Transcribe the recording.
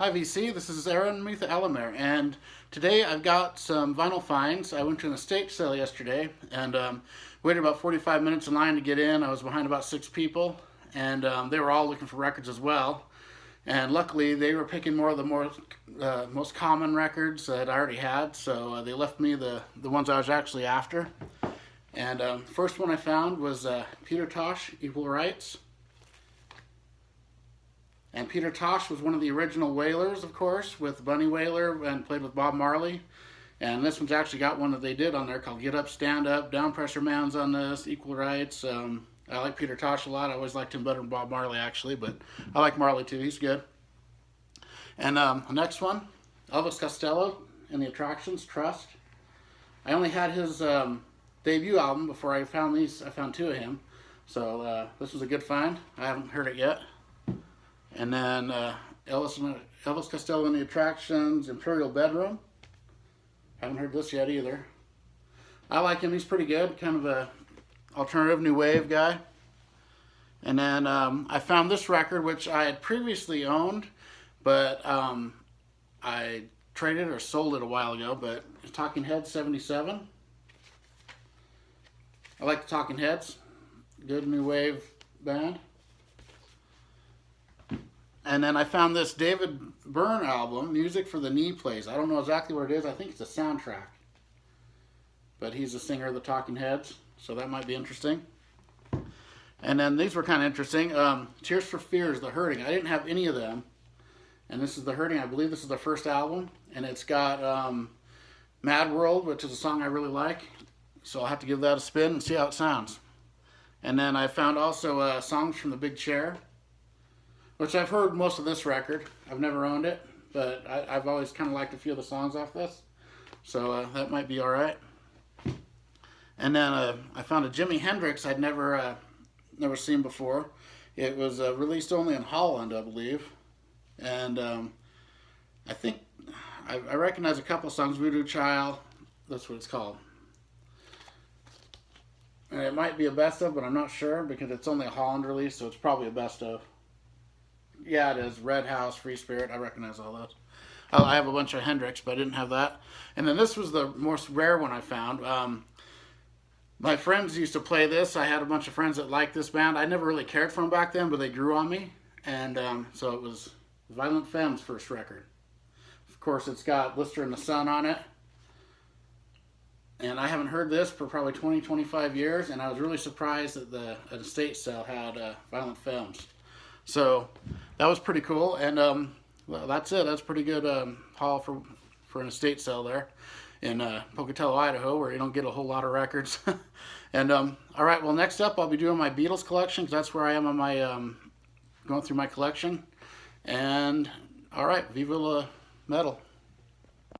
Hi VC, this is Aaron Muth Alamere, and today I've got some vinyl finds. I went to an estate sale yesterday and waited about 45 minutes in line to get in. I was behind about 6 people, and they were all looking for records as well. And luckily, they were picking more of the most common records that I already had, so they left me the ones I was actually after. And first one I found was Peter Tosh, Equal Rights. And Peter Tosh was one of the original Wailers, of course, with Bunny Wailer, and played with Bob Marley. And this one's actually got one that they did on there called Get Up, Stand Up. Down Pressure Man's on this, Equal Rights. I like Peter Tosh a lot. I always liked him better than Bob Marley, actually, but I like Marley too. He's good. And the next one, Elvis Costello and the Attractions, Trust. I only had his debut album before I found these. I found two of him. So this was a good find. I haven't heard it yet. And then Elvis Costello and the Attractions, Imperial Bedroom. Haven't heard this yet either. I like him. He's pretty good. Kind of a alternative new wave guy. And then I found this record, which I had previously owned, but I traded or sold it a while ago. But Talking Heads 77. I like the Talking Heads. Good new wave band. And then I found this David Byrne album, Music for the Knee Plays. I don't know exactly what it is. I think it's a soundtrack. But he's the singer of the Talking Heads, so that might be interesting. And then these were kind of interesting. Tears for Fears, The Hurting. I didn't have any of them. And this is The Hurting. I believe this is their first album. And it's got Mad World, which is a song I really like. So I'll have to give that a spin and see how it sounds. And then I found also Songs from the Big Chair, which I've heard most of this record. I've never owned it, but I've always kind of liked a few of the songs off this. So that might be all right. And then I found a Jimi Hendrix I'd never seen before. It was released only in Holland, I believe. And I think I recognize a couple songs. Voodoo Child, that's what it's called. And it might be a best of, but I'm not sure because it's only a Holland release, so it's probably a best of. Yeah, it is. Red House, Free Spirit. I recognize all those. I have a bunch of Hendrix, but I didn't have that. And then this was the most rare one I found. My friends used to play this. I had a bunch of friends that liked this band. I never really cared for them back then, but they grew on me. And so it was Violent Femmes' first record. Of course, it's got Blister in the Sun on it. And I haven't heard this for probably 20, 25 years. And I was really surprised that the estate sale had Violent Femmes. So that was pretty cool, and well, that's it. That's pretty good haul for an estate sale there in Pocatello, Idaho, where you don't get a whole lot of records. And all right, well, next up I'll be doing my Beatles collection, because that's where I am on my going through my collection. And all right, Viva la Metal.